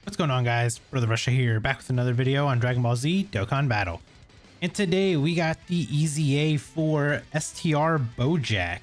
What's going on, guys? Brother Russia here, back with another video on Dragon Ball Z Dokkan Battle. And today we got the EZA for STR BOUJACK.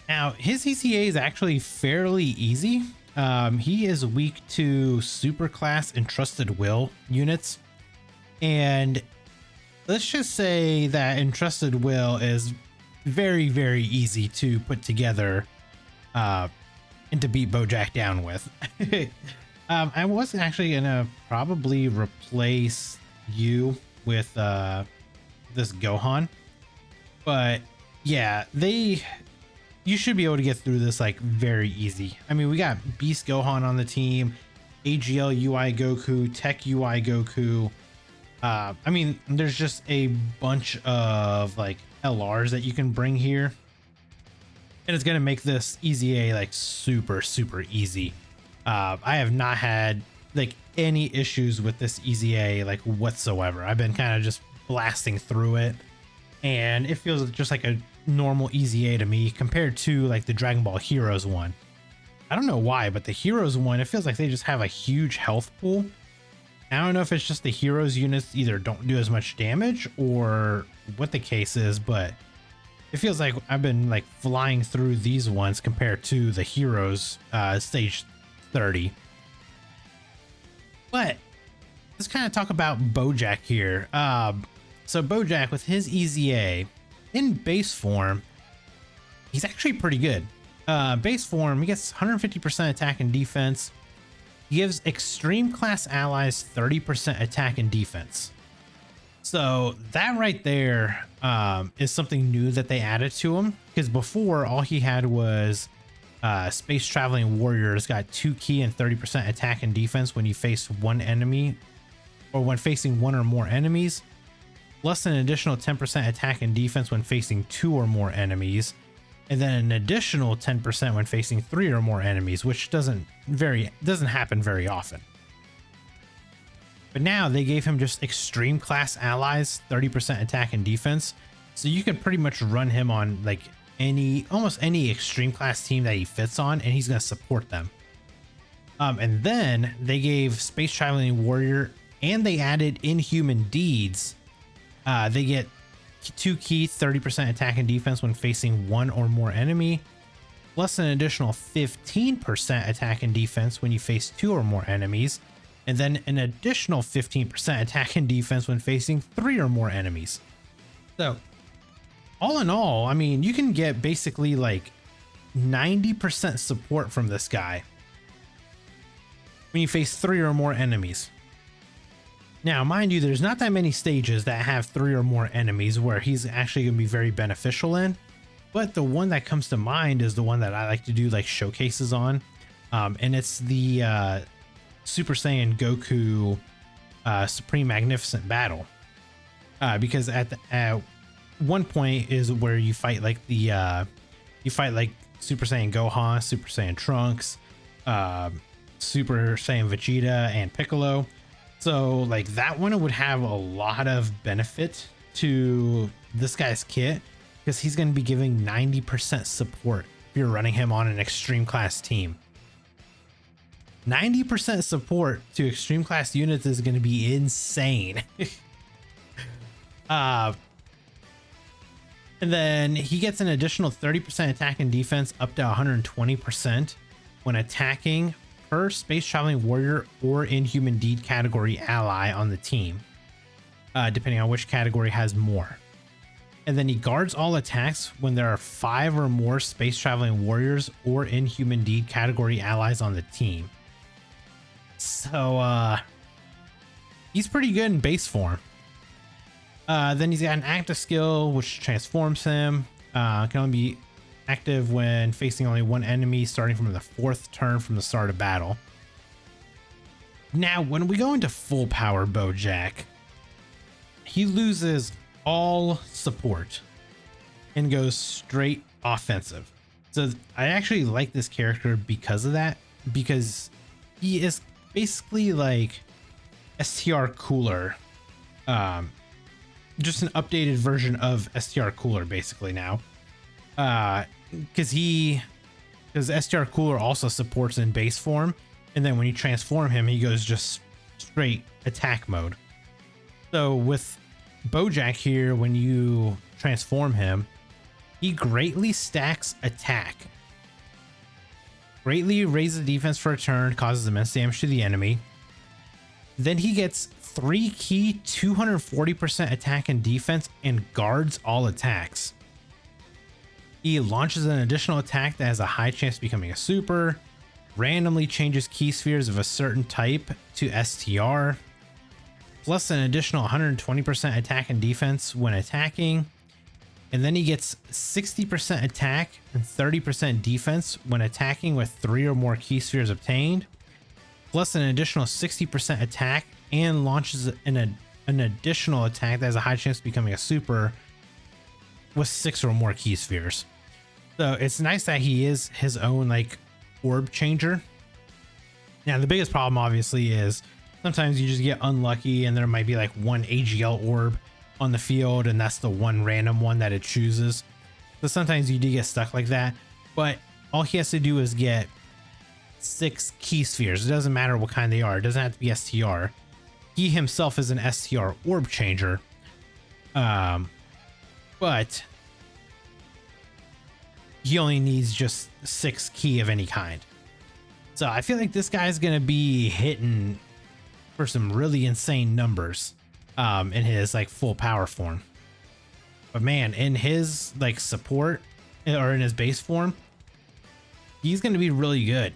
Now, his EZA is actually fairly easy. He is weak to super class Entrusted Will units. And let's just say that Entrusted Will is very, very easy to put together and to beat BOUJACK down with. I was actually gonna probably replace you with this Gohan, but yeah, you should be able to get through this like very easy. I mean, we got Beast Gohan on the team, AGL UI Goku, Tech UI Goku. I mean, there's just a bunch of like LRs that you can bring here, and it's gonna make this EZA like super easy. I have not had like any issues with this EZA like whatsoever. I've been kind of just blasting through it, and it feels just like a normal EZA to me compared to like the Dragon Ball Heroes one. I don't know why, but the Heroes one, it feels like they just have a huge health pool. I don't know if it's just the Heroes units either don't do as much damage or what the case is, but it feels like I've been like flying through these ones compared to the Heroes stage 30. But let's kind of talk about BOUJACK here. So BOUJACK with his EZA in base form, he's actually pretty good. Base form, he gets 150% attack and defense. He gives extreme class allies 30% attack and defense. So that right there is something new that they added to him, because before all he had was space traveling warriors got 2 key and 30% attack and defense when you face one enemy, or when facing one or more enemies, plus an additional 10% attack and defense when facing 2 or more enemies, and then an additional 10% when facing 3 or more enemies, which doesn't happen very often. But now they gave him just extreme class allies, 30% attack and defense, so you can pretty much run him on like almost any extreme class team that he fits on, and he's going to support them. And then they gave space traveling warrior, and they added inhuman deeds. They get 2 key, 30% attack and defense when facing 1 or more enemy, plus an additional 15% attack and defense when you face 2 or more enemies, and then an additional 15% attack and defense when facing 3 or more enemies. So all in all, I mean, you can get basically like 90% support from this guy when you face 3 or more enemies. Now, mind you, there's not that many stages that have 3 or more enemies where he's actually going to be very beneficial in, but the one that comes to mind is the one that I like to do like showcases on, and it's the Super Saiyan Goku Supreme Magnificent Battle, because at one point is where you fight like the Super Saiyan Gohan, Super Saiyan Trunks, Super Saiyan Vegeta, and Piccolo. So like that one would have a lot of benefit to this guy's kit, because he's going to be giving 90% support if you're running him on an extreme class team. 90% support to extreme class units is going to be insane. And then he gets an additional 30% attack and defense up to 120% when attacking per space traveling warrior or inhuman deed category ally on the team, depending on which category has more. And then he guards all attacks when there are 5 or more space traveling warriors or inhuman deed category allies on the team. So he's pretty good in base form. Then he's got an active skill which transforms him. Can only be active when facing only one enemy starting from the 4th turn from the start of battle. Now, when we go into full power BOUJACK, he loses all support and goes straight offensive. So I actually like this character because of that, because he is basically like STR Cooler, just an updated version of STR Cooler basically now, because STR Cooler also supports in base form, And then when you transform him, he goes just straight attack mode. So with BOUJACK here, when you transform him, he greatly stacks attack. Greatly raises defense for a turn, causes immense damage to the enemy. Then he gets 3 key 240% attack and defense and guards all attacks. He launches an additional attack that has a high chance of becoming a super, randomly changes key spheres of a certain type to STR, plus an additional 120% attack and defense when attacking. And then he gets 60% attack and 30% defense when attacking with 3 or more key spheres obtained, plus an additional 60% attack, and launches an additional attack that has a high chance of becoming a super with 6 or more key spheres. So it's nice that he is his own like orb changer. Now the biggest problem obviously is sometimes you just get unlucky and there might be like one AGL orb on the field and that's the one random one that it chooses. So sometimes you do get stuck like that, but all he has to do is get 6 key spheres. It doesn't matter what kind they are. It doesn't have to be STR. He himself is an STR orb changer. But he only needs just 6 key of any kind. So I feel like this guy's going to be hitting for some really insane numbers in his like full power form. But man, in his like support or in his base form, he's going to be really good.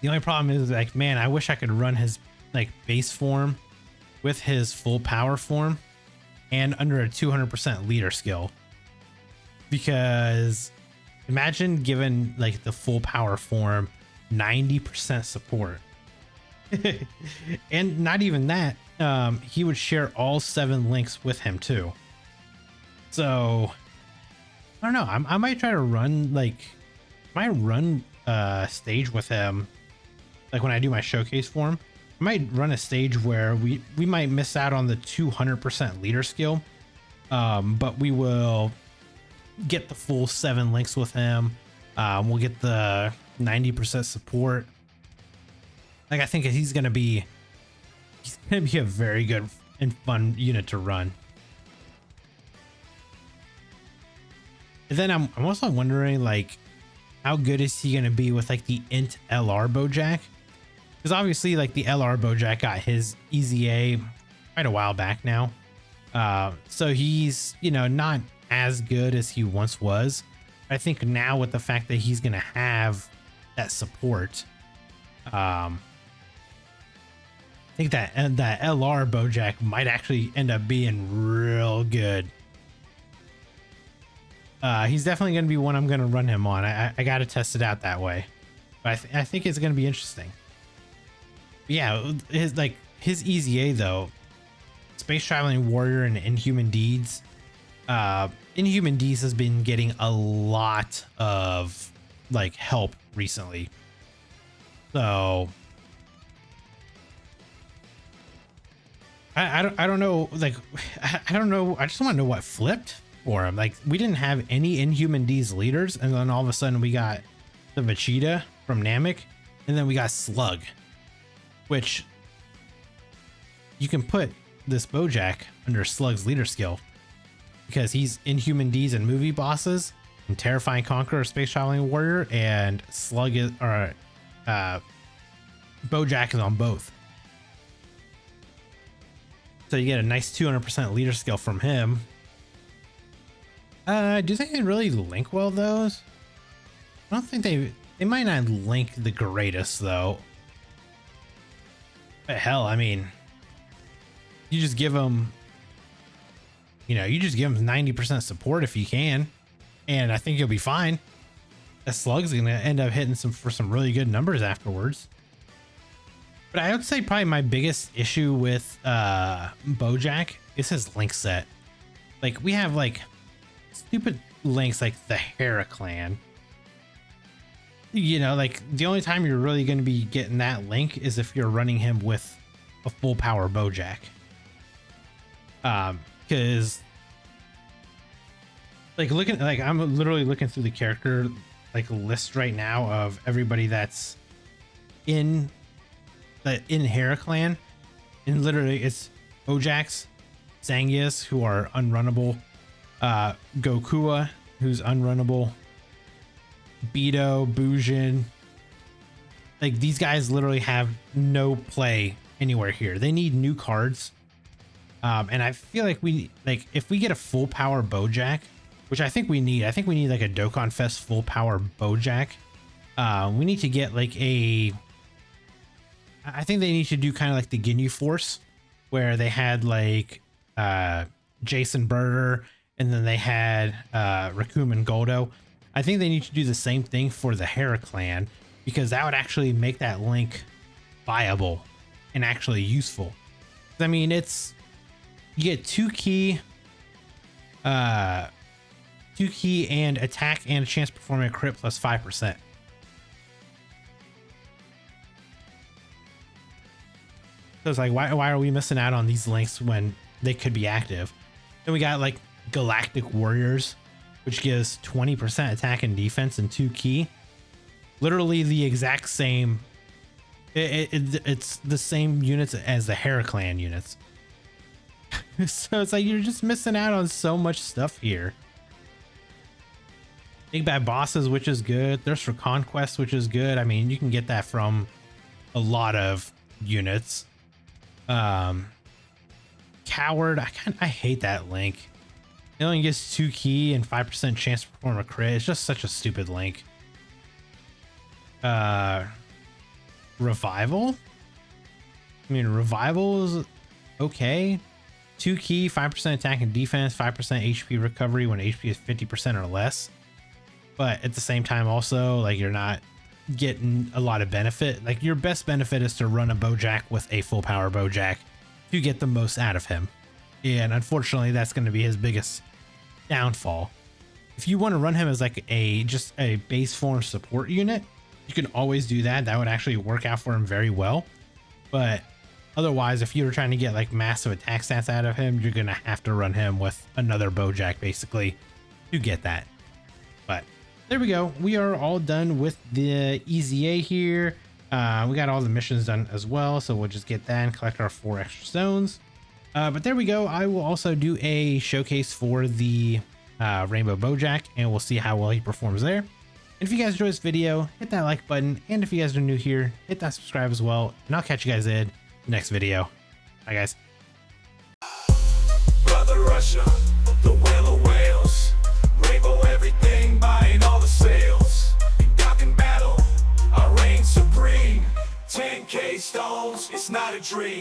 The only problem is like, man, I wish I could run his like base form with his full power form and under a 200% leader skill. Because imagine giving like the full power form 90% support. And not even that, he would share all 7 links with him too. So I don't know, I might try to run like stage with him. Like when I do my showcase for him, I might run a stage where we might miss out on the 200% leader skill, but we will get the full 7 links with him. We'll get the 90% support. Like I think he's gonna be a very good and fun unit to run. And then I'm also wondering like how good is he gonna be with like the int LR BOUJACK? Because obviously like the LR BOUJACK got his EZA quite a while back now. So he's, you know, not as good as he once was. I think now with the fact that he's going to have that support, I think that LR BOUJACK might actually end up being real good. He's definitely going to be one I'm going to run him on. I got to test it out that way. But I think it's going to be interesting. But yeah, his EZA though, Space Traveling Warrior and Inhuman Deeds. Inhuman Deeds has been getting a lot of like help recently. So I don't know, like I don't know, I just want to know what flipped for him. Like we didn't have any Inhuman Deeds leaders, and then all of a sudden we got the Vegeta from Namek, and then we got Slug, which you can put this BOUJACK under Slug's leader skill because he's Inhuman Deeds and movie bosses, and Terrifying Conqueror, Space Traveling Warrior, and Slug is, or BOUJACK is on both. So you get a nice 200% leader skill from him. Do they really link well those? I don't think they might not link the greatest though. But hell, I mean, you just give them, you know, you just give them 90% support if you can, and I think you'll be fine. That Slug's gonna end up hitting for some really good numbers afterwards. But I would say probably my biggest issue with BOUJACK is his link set. Like we have like stupid links like the Hera clan. You know, like the only time you're really going to be getting that link is if you're running him with a full power BOUJACK. Because like I'm literally looking through the character like list right now of everybody that's in Hera clan, and literally it's BOUJACKs, Zangiefs, who are unrunnable, Gokua, who's unrunnable, Beto, Bujin. Like, these guys literally have no play anywhere here. They need new cards. And I feel like if we get a full power BOUJACK, which I think we need like a DOKKANFEST full power BOUJACK. We need to get like I think they need to do kind of like the Ginyu Force, where they had like Jason Birder, and then they had Raccoon Goldo. I think they need to do the same thing for the Hera clan, because that would actually make that link viable and actually useful. I mean, you get 2 key and attack and a chance to perform a crit plus 5%. So it's like, why are we missing out on these links when they could be active? Then we got like Galactic Warriors, which gives 20% attack and defense and 2 key. Literally the exact same. It's the same units as the Hera clan units. So it's like you're just missing out on so much stuff here. Big Bad Bosses, which is good. Thirst for Conquest, which is good. I mean, you can get that from a lot of units. Coward, I hate that link. It only gets 2 key and 5% chance to perform a crit. It's just such a stupid link. Revival? I mean, Revival is okay. 2 key, 5% attack and defense, 5% HP recovery when HP is 50% or less. But at the same time, also, like, you're not getting a lot of benefit. Like, your best benefit is to run a BOUJACK with a full power BOUJACK to get the most out of him. And unfortunately, that's going to be his biggest downfall. If you want to run him as like just a base form support unit, you can always do that. That would actually work out for him very well. But otherwise, if you were trying to get like massive attack stats out of him, you're going to have to run him with another BOUJACK basically to get that. But there we go. We are all done with the EZA here. We got all the missions done as well, so we'll just get that and collect our 4 extra stones. But there we go. I will also do a showcase for the Rainbow BOUJACK, and we'll see how well he performs there. And if you guys enjoyed this video, hit that like button, and if you guys are new here, hit that subscribe as well, and I'll catch you guys in the next video. Bye, guys. Brother Russia, the whale of whales, rainbow everything, buying all the sales. In Dokkan battle, I reign supreme. 10K stones, it's not a dream.